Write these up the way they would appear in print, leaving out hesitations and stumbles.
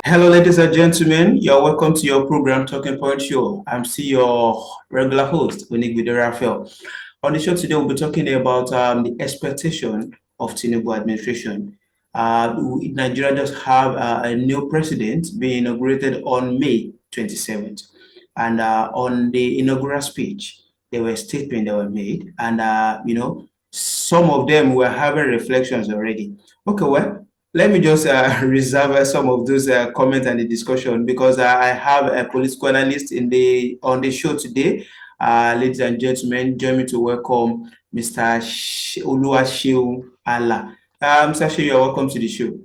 Hello, ladies and gentlemen. You're welcome to your program, Talking Point Show. I'm still your regular host, Onigbido Raphael. On the show today, we'll be talking about the expectation of Tinubu administration. Nigeria just have a new president being inaugurated on May 27th. And on the inaugural speech, there were statements that were made. And, some of them were having reflections already. Okay, well, let me just reserve some of those comments and the discussion because I have a political analyst on the show today. Ladies and gentlemen, join me to welcome Mr. Oluwaseun Allah. Mr. Shehu, you're welcome to the show.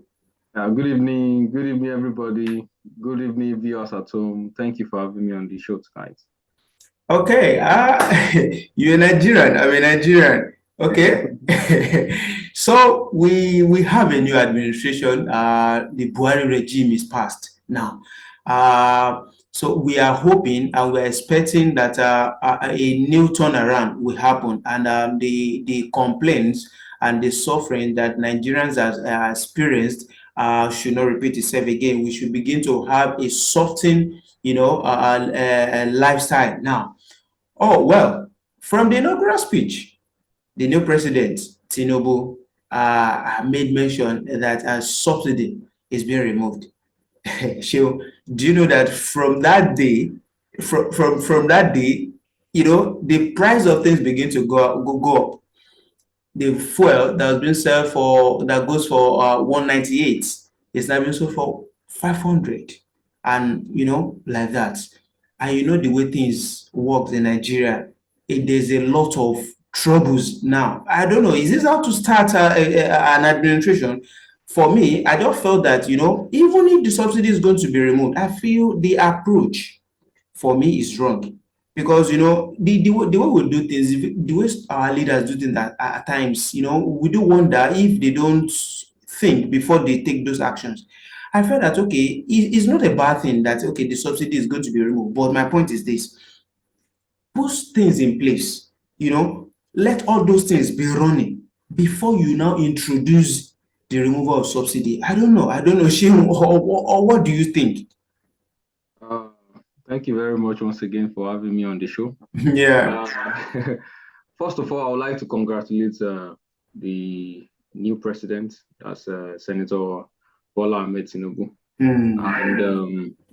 Good evening, everybody. Good evening, viewers at home. Thank you for having me on the show tonight. Okay, you're Nigerian. I'm a Nigerian. Okay, so we have a new administration. The Buhari regime is passed now. So we are hoping and we're expecting that a new turnaround will happen, and the complaints and the suffering that Nigerians have experienced should not repeat itself again. We should begin to have a softened, lifestyle now. Oh, well, from the inaugural speech, the new president, Tinubu, made mention that a subsidy is being removed. So, do you know that from that day, from that day, the price of things begin to go up. The fuel that has been sold for that goes for 198 is now being sold for 500, and like that. And the way things work in Nigeria, there's a lot of troubles now. I don't know, is this how to start an administration? For me, I just felt that even if the subsidy is going to be removed, I feel the approach for me is wrong, because the way we do things, the way our leaders do things at times, we do wonder if they don't think before they take those actions. I felt that okay, it's not a bad thing that okay, the subsidy is going to be removed, but my point is this: put things in place, let all those things be running before you now introduce the removal of subsidy. I don't know, Shane, or what do you think? Uh, Thank you very much once again for having me on the show. Yeah. First of all, I would like to congratulate the new president, as Senator Bola Ahmed Tinubu. And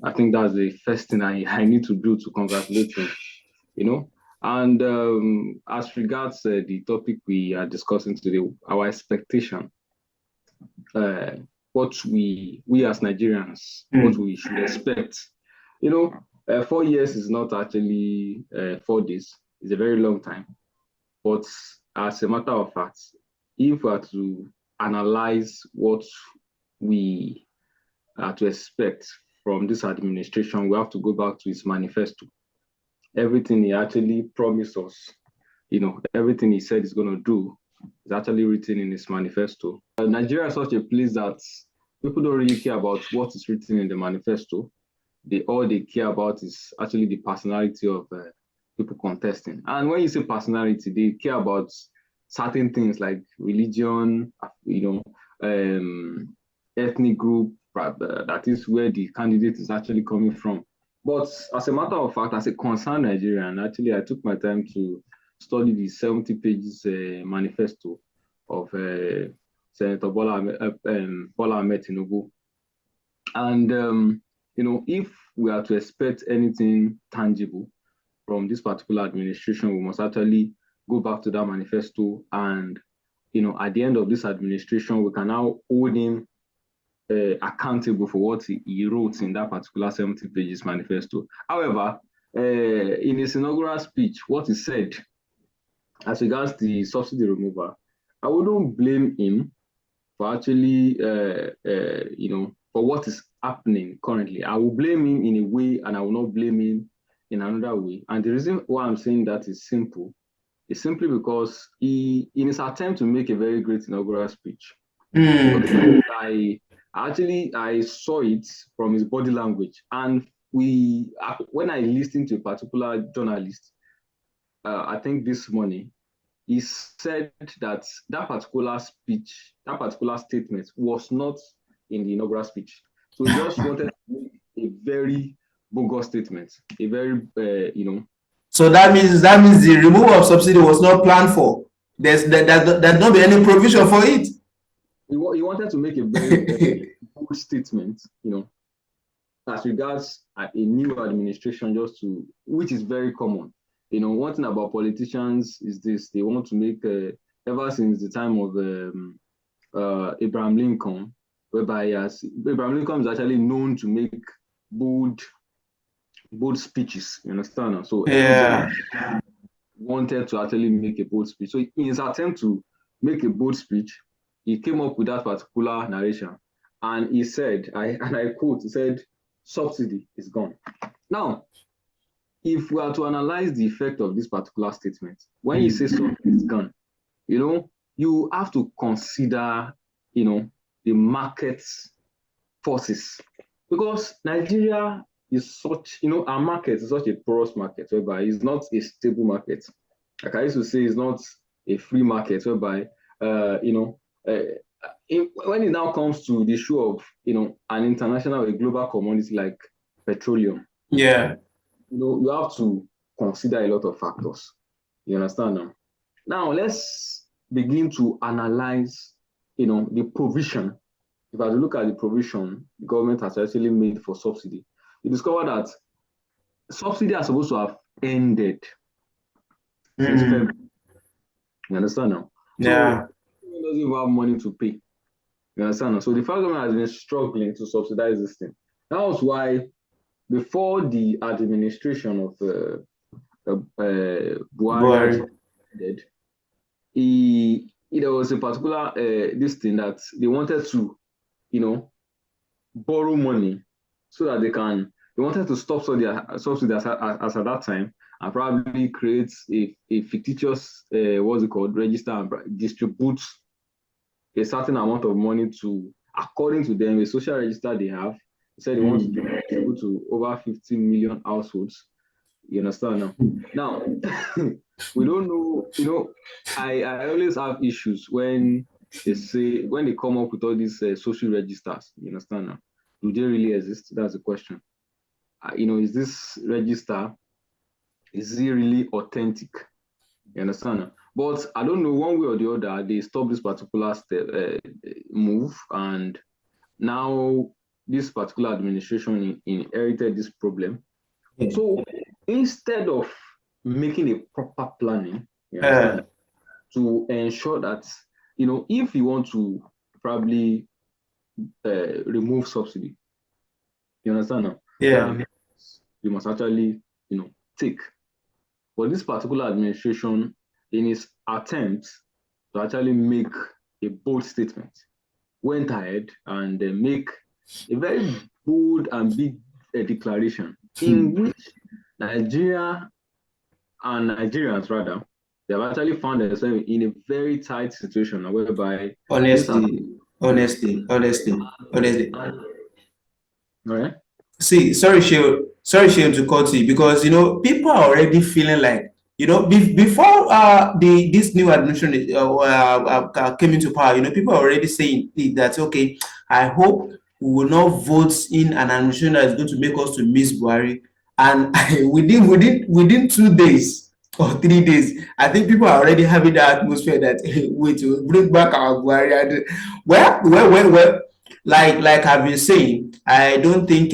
I think that's the first thing I need to do to congratulate him. And as regards the topic we are discussing today, our expectation, uh, what we as Nigerians, what we should expect. 4 years is not actually 4 days. It's a very long time. But as a matter of fact, if we are to analyze what we are to expect from this administration, we have to go back to its manifesto. Everything he actually promised us, everything he said he's going to do is actually written in his manifesto. Nigeria is such a place that people don't really care about what is written in the manifesto. All they care about is actually the personality of people contesting. And when you say personality, they care about certain things like religion, ethnic group, that is where the candidate is actually coming from. But as a matter of fact, as a concerned Nigerian, actually, I took my time to study the 70 pages manifesto of Senator Bola Ahmed Tinubu. And, if we are to expect anything tangible from this particular administration, we must actually go back to that manifesto. And, at the end of this administration, we can now hold him accountable for what he wrote in that particular 70 pages manifesto. However, in his inaugural speech, what he said as regards the subsidy removal, I wouldn't blame him for actually, for what is happening currently. I will blame him in a way, and I will not blame him in another way. And the reason why I'm saying that is simple. It's simply because in his attempt to make a very great inaugural speech, I saw it from his body language. And when I listened to a particular journalist, I think this morning, he said that particular speech, that particular statement was not in the inaugural speech. So he just wanted to make a very bogus statement, a very, So that means the removal of subsidy was not planned for. There's not be any provision for it. He wanted to make a very bold statement, as regards a new administration, which is very common. One thing about politicians is this: they want to make, ever since the time of Abraham Lincoln, whereby Abraham Lincoln is actually known to make bold speeches. You understand? So yeah, wanted to actually make a bold speech. So in his attempt to make a bold speech, he came up with that particular narration, and he said, I quote, he said, "Subsidy is gone." Now, if we are to analyze the effect of this particular statement, when you say subsidy is gone, you have to consider, the market forces, because Nigeria is such, our market is such a porous market, whereby it's not a stable market. Like I used to say, it's not a free market, whereby, when it now comes to the issue of, an international, a global commodity like petroleum, yeah, you have to consider a lot of factors. You understand now? Now, let's begin to analyze, the provision. If I look at the provision the government has actually made for subsidy, you discover that subsidy are supposed to have ended since February. You understand now? Yeah. So, it doesn't even have money to pay. You understand now? So the federal government has been struggling to subsidize this thing. That was why, before the administration of Buhari ended, there was a particular this thing that they wanted to, borrow money so that they wanted to stop subsidy as at that time, and probably create a fictitious register and distribute a certain amount of money to, according to them, a social register they have. They said they want to distribute to over 50 million households. You understand now? Now, we don't know, I always have issues when they come up with all these social registers. You understand now? Do they really exist? That's the question. Is this register, is it really authentic? You understand now? But I don't know, one way or the other, they stopped this particular move, and now this particular administration inherited this problem. Yeah. So instead of making a proper planning, to ensure that, if you want to probably remove subsidy, you understand now? Yeah. You must actually, take. But this particular administration, in its attempt to actually make a bold statement, went ahead and make a very bold and big declaration in which Nigeria and Nigerians, rather, they have actually found themselves in a very tight situation whereby honestly. All right. See, sorry, Sheo, to cut you, because people are already feeling like, before this new administration came into power, people are already saying that, okay, I hope we will not vote in an administration that is going to make us to miss Buhari. And within 2 days or 3 days, I think people are already having that atmosphere that, wait, to bring back our Buhari. And, well, like I've been saying, I don't think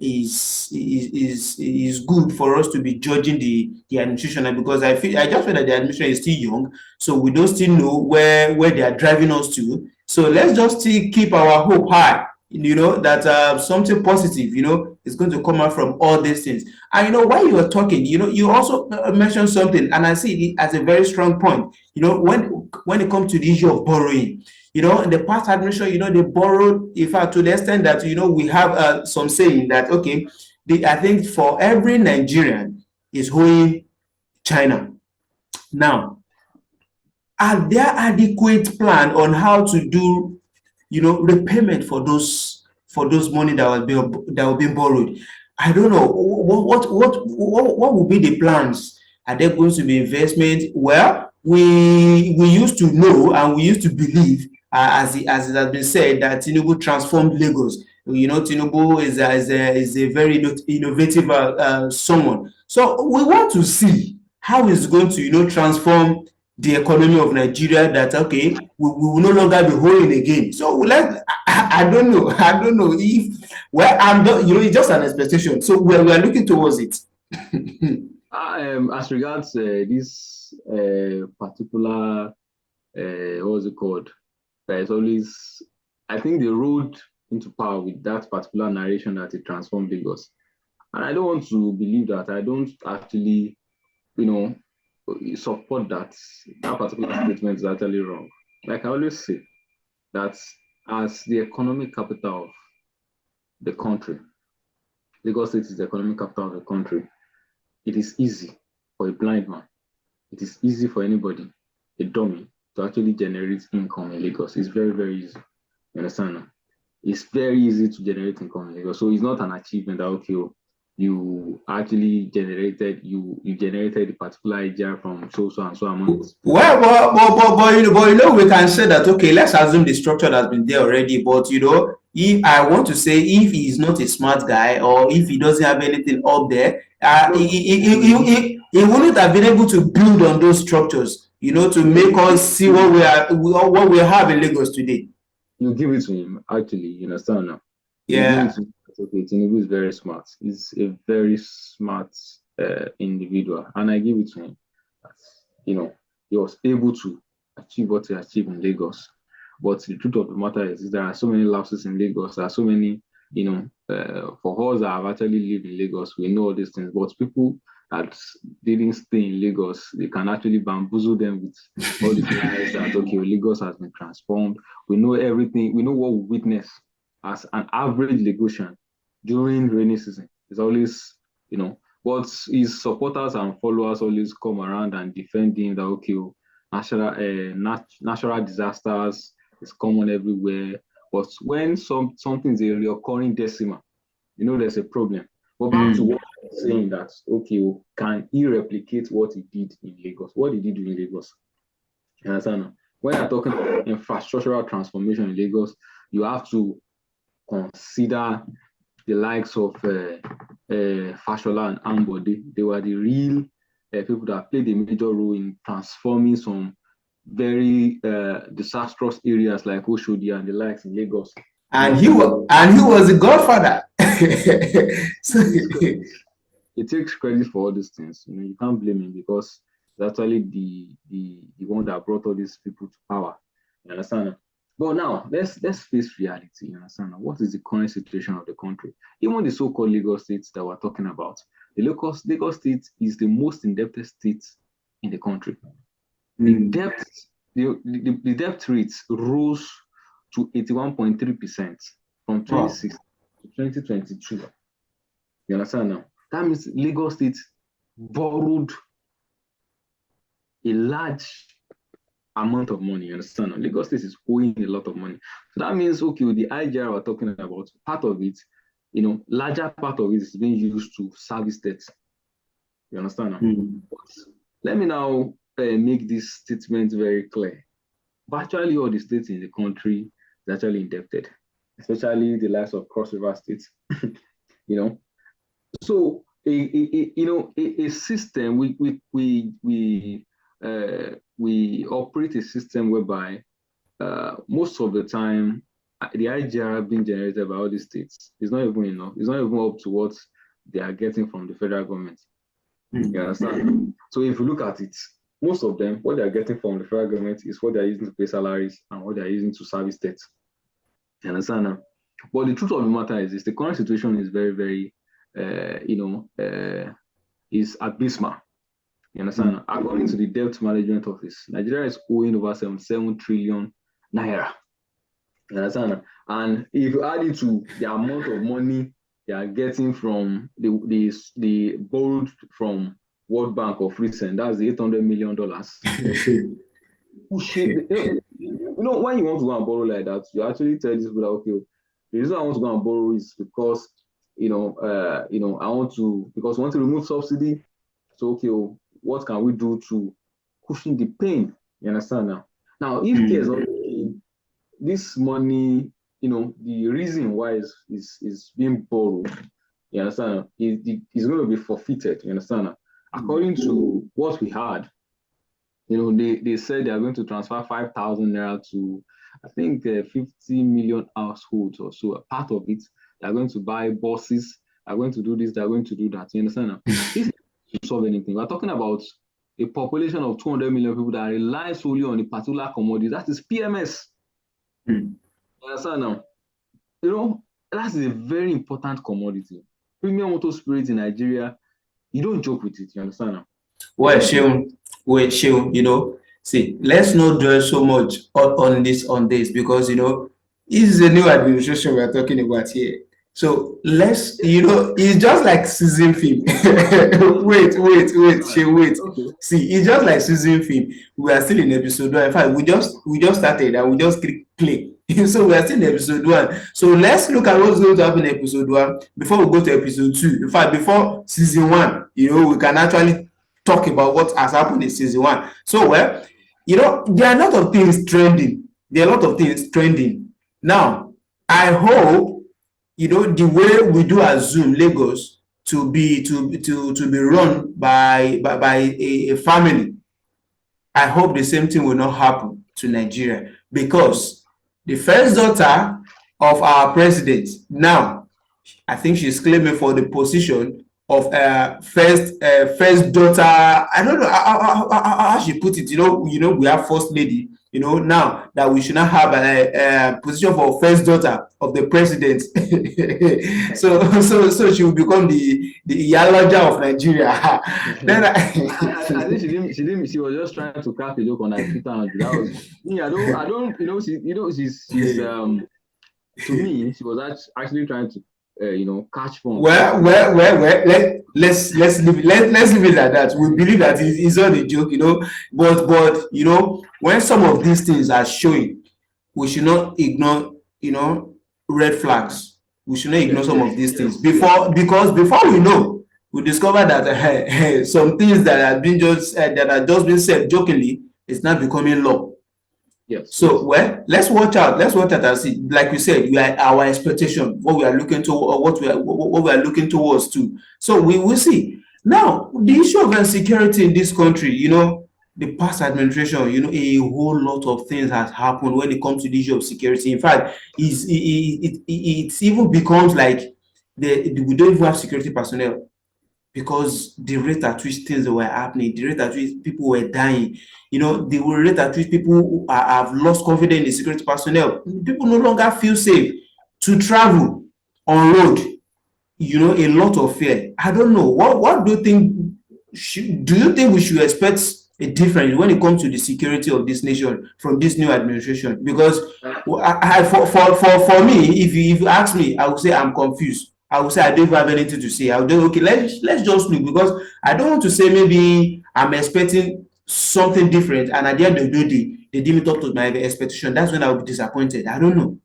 is good for us to be judging the administration, because I just feel that the administration is still young, so we don't still know where they are driving us to. So let's just still keep our hope high, that something positive, is going to come out from all these things. And while you were talking, you also mentioned something, and I see it as a very strong point. When it comes to the issue of borrowing, in the past administration, they borrowed, in fact, to the extent that, we have some saying that, okay, I think for every Nigerian is owing China. Now, are there adequate plan on how to do, repayment for those money that were being borrowed? I don't know. What will be the plans? Are there going to be investment? Well, we used to know and we used to believe as it has been said, that Tinubu transformed Lagos. Tinubu is a very innovative someone. So we want to see how he's going to, transform the economy of Nigeria. That okay, we will no longer be holding again. So I don't know. I don't know if I'm not, it's just an expectation. So we are looking towards it. As regards this particular, what's it called? There's always, I think, the road into power with that particular narration that it transformed Lagos. And I don't want to believe that. I don't actually, support that particular statement is actually wrong. Like I always say, that as the economic capital of the country, Lagos State is the economic capital of the country. It is easy for a blind man. It is easy for anybody, a dummy, to actually generate income in Lagos. It's very, very easy. You understand? It's very easy to generate income in Lagos. So it's not an achievement that, okay, you actually generated the particular idea from so and so amount. Well, but we can say that, okay, let's assume the structure has been there already. But if I want to say, if he's not a smart guy, or if he doesn't have anything up there, he wouldn't have been able to build on those structures, to make us see what we have in Lagos today. You give it to him, actually, you understand now? Yeah. Okay, Tinubu is very smart. He's a very smart individual, and I give it to him. He was able to achieve what he achieved in Lagos. But the truth of the matter is there are so many lapses in Lagos. There are so many, for us that have actually lived in Lagos, we know all these things. But people that didn't stay in Lagos, they can actually bamboozle them with all these lies that, okay, Lagos has been transformed. We know everything. We know what we witness as an average Lagosian during rainy season. It's always, but his supporters and followers always come around and defend him that, okay, natural disasters is common everywhere. But when something is a recurring decimal, there's a problem. But back to what I'm saying, that, okay, can he replicate what he did in Lagos? What did he do in Lagos? You understand? When you're talking about infrastructural transformation in Lagos, you have to consider the likes of Fashola and Ambode. They were the real people that played a major role in transforming some very disastrous areas like Oshodi and the likes in Lagos. And he was the godfather. So he takes credit for all these things. You can't blame him, because it's actually the one that brought all these people to power. You understand? But now let's face reality. You understand? What is the current situation of the country? Even the so-called Lagos states that we're talking about, the Lagos state is the most indebted state in the country. The debt rates rose to 81.3% from 2016 to 2022. You understand now? That means Lagos State borrowed a large amount of money. You understand now? Lagos State is owing a lot of money. So that means, okay, the IGR we're talking about, part of it, larger part of it is being used to service debt. You understand now? Let me now make this statement very clear. Virtually all the states in the country is actually indebted, especially the likes of Cross River State. So a system, we operate a system whereby most of the time the IGR being generated by all the states is not even enough. It's not even up to what they are getting from the federal government. You understand? So if you look at it, most of them, what they are getting from the federal government is what they are using to pay salaries and what they are using to service debt. You understand now? But the truth of the matter is the current situation is very, very, is abysmal. You understand? According to the Debt Management Office, Nigeria is owing over 77 trillion naira. You understand? And if you add it to the amount of money they are getting from the borrowed from World Bank of recent, that's the $800 million. When you want to go and borrow like that, you actually tell these people that, okay, the reason I want to go and borrow is because I want to, because we want to remove subsidy. So, okay, what can we do to cushion the pain? You understand now? Now, if there's not pain, this money, the reason why is being borrowed, you understand, is going to be forfeited, you understand. According to what we had, they said they are going to transfer 5,000 naira to, I think, 50 million households or so. A part of it, they are going to buy buses, they are going to do this, they are going to do that. You understand now? This is not to solve anything. We're talking about a population of 200 million people that rely solely on a particular commodity. That is PMS. You understand now? That is a very important commodity. Premium motor spirit in Nigeria, you don't joke with it. You understand now? Well, Sheun, see, let's not dwell so much on this because, this is a new administration we're talking about here. So let's, it's just like season film. Wait, Sheun, wait. Okay. See, it's just like season film. We are still in episode 1. In fact, we just started and we just click play. So we are still in episode 1. So let's look at what's going to happen in episode 1 before we go to episode 2. In fact, before season 1, we can actually talk about what has happened in season 1. So, well, there are a lot of things trending. Now, I hope, the way we do assume Lagos to be run by a family, I hope the same thing will not happen to Nigeria, because the first daughter of our president now, I think she's claiming for the position of first daughter. I don't know how she put it. We have first lady. Now that we should not have a position for first daughter of the president. so she will become the Iyalaja of Nigeria. Then I think she was just trying to crack a joke on Twitter. That was me. I don't. She's to me, she was actually trying to catch fun. Well, let's leave it at that. We believe that it's not a joke, but when some of these things are showing, we should not ignore, red flags. We should not ignore some of these things because before we know, we discover that some things that have been just been said jokingly is not becoming law. Yes. So, well, let's watch out and see. Like we said, our expectation, what we are looking to, or what we are looking towards to. So we will see. Now, the issue of insecurity in this country, the past administration, a whole lot of things has happened when it comes to the issue of security. In fact, it even becomes like we don't even have security personnel, because the rate at which things were happening, the rate at which people were dying, the rate at which people who have lost confidence in the security personnel. People no longer feel safe to travel on road. A lot of fear. I don't know. What do you think? Do you think we should expect a difference when it comes to the security of this nation from this new administration? Because for me, if you ask me, I would say I'm confused. I would say I don't have anything to say. I would say, okay, let's just look, because I don't want to say maybe I'm expecting something different, and at the end of the day, they didn't talk to my expectation. That's when I will be disappointed. I don't know.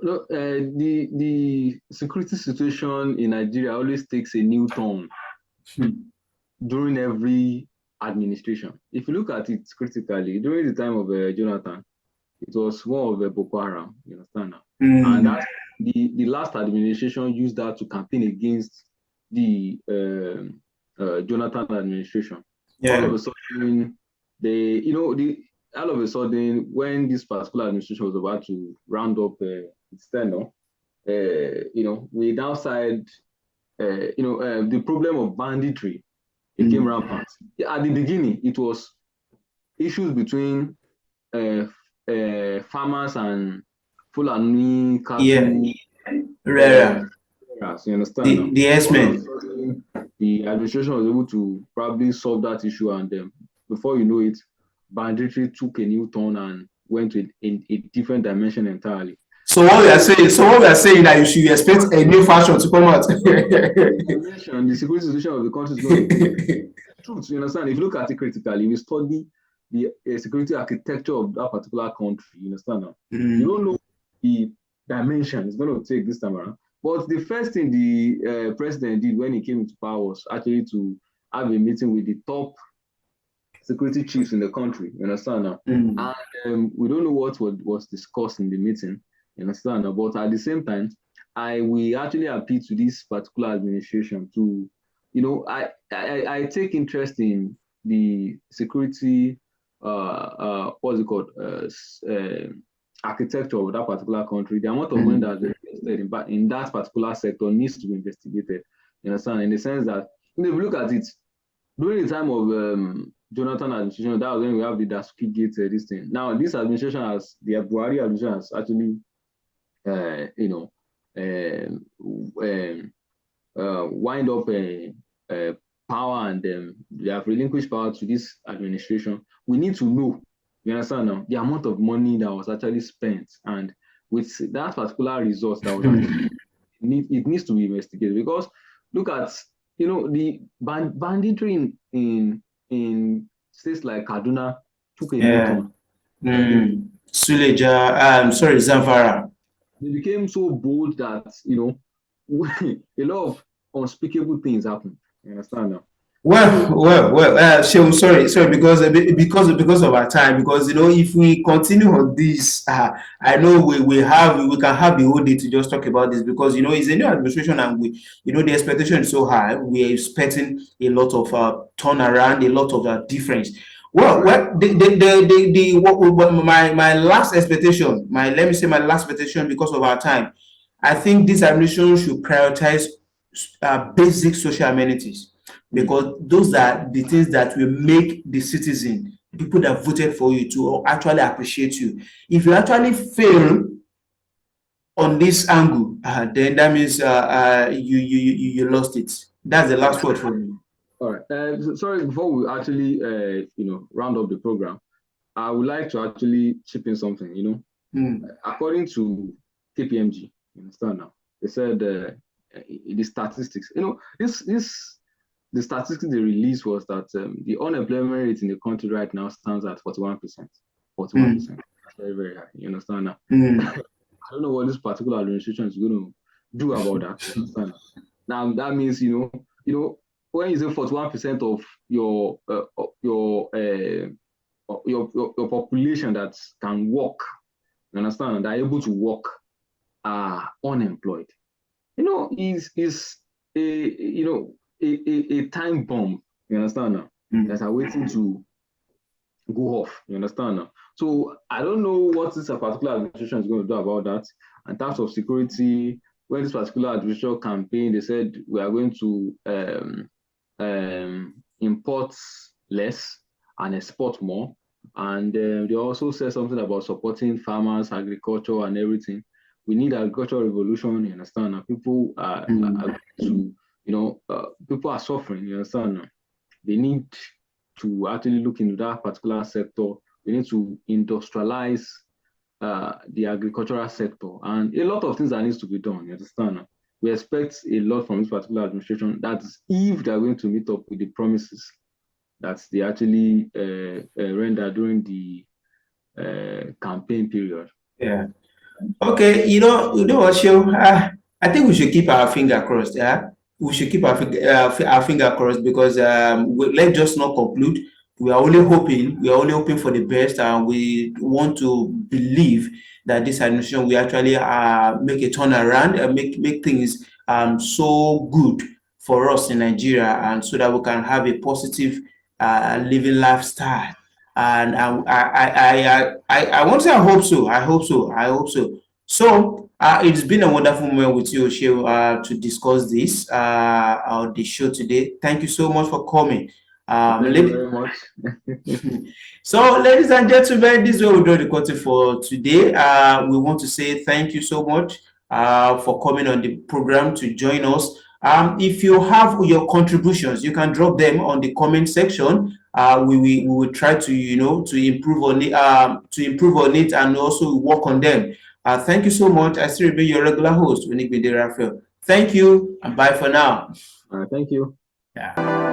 No, the security situation in Nigeria always takes a new turn during every administration. If you look at it critically, during the time of Jonathan, it was more of a Boko Haram, you understand now? And that's the last administration used that to campaign against the Jonathan administration. Yeah. All of a sudden, all of a sudden, when this particular administration was about to round up its tenure, we downside, the problem of banditry became rampant. At the beginning, it was issues between farmers and Fulani cattle. Yeah. You understand? The S-men. The administration was able to probably solve that issue, and before you know it, banditry took a new turn and went in a different dimension entirely. So what we are saying that you should expect a new fashion to come out. The security situation of the country is going to be truth. You understand? If you look at it critically, we study the security architecture of that particular country. You understand now? You don't know the dimension it's going to take this time around. But the first thing the president did when he came into power was actually to have a meeting with the top security chiefs in the country. You understand now? And we don't know what was discussed in the meeting. You understand now? But at the same time, we actually appeal to this particular administration to, I take interest in the security, what's it called, architecture of that particular country. The amount of money that's invested in that particular sector needs to be investigated. You understand? In the sense that, if you look at it, during the time of Jonathan administration, that was when we have the Dasuki Gate, this thing. Now, this administration the Buhari administration has actually, wind up power, and they have relinquished power to this administration. We need to know, you understand now, the amount of money that was actually spent, and with that particular resource that was actually, it needs to be investigated. Because look at, the banditry in states like Kaduna took a new turn. Suleja, Zamfara. They became so bold that, a lot of unspeakable things happened. You understand now? Well, sorry, because of our time, because if we continue on this, I know we can have the whole day to just talk about this, because it's a new administration, and the expectation is so high. We are expecting a lot of turnaround, a lot of difference. Well, my last expectation, let me say my last expectation, because of our time, I think this administration should prioritize basic social amenities, because those are the things that will make the citizen, people that voted for you, to actually appreciate you. If you actually fail on this angle, then that means you lost it. That's the last word for me. All right. Sorry, before we actually round up the program, I would like to actually chip in something. According to KPMG, you understand now, they said the statistics. The statistics they released was that the unemployment rate in the country right now stands at 41%. 41%. That's very, very high. You understand now? I don't know what this particular administration is going to do about that. You understand? Now that means when you say 41% of your population that can work, you understand, that are able to work, are unemployed. Is a time bomb. You understand now? That are waiting to go off. You understand now? So I don't know what this particular administration is going to do about that. In terms of security, when this particular administration campaign, they said we are going to import less and export more. And they also said something about supporting farmers, agriculture, and everything. We need agricultural revolution. You understand? Now people are people are suffering. You understand? They need to actually look into that particular sector. We need to industrialize the agricultural sector, and a lot of things that needs to be done. You understand? We expect a lot from this particular administration. That is, if they are going to meet up with the promises that they actually render during the campaign period. Yeah. Okay. You know what, Shil? I think we should keep our finger crossed. Yeah. We should keep our finger crossed, because let's just not conclude. We are only hoping for the best, and we want to believe that this administration will actually make a turnaround and make things so good for us in Nigeria, and so that we can have a positive living lifestyle. And I want to say I hope so. So it's been a wonderful moment with you, Oshio, to discuss this on the show today. Thank you so much for coming. Thank you very much. So, ladies and gentlemen, this is where we do the content for today. We want to say thank you so much for coming on the program to join us. If you have your contributions, you can drop them on the comment section. We will try to to improve on it, and also work on them. Thank you so much. I still remain your regular host, Winnie Bede Raphael. Thank you, and bye for now. Thank you. Yeah.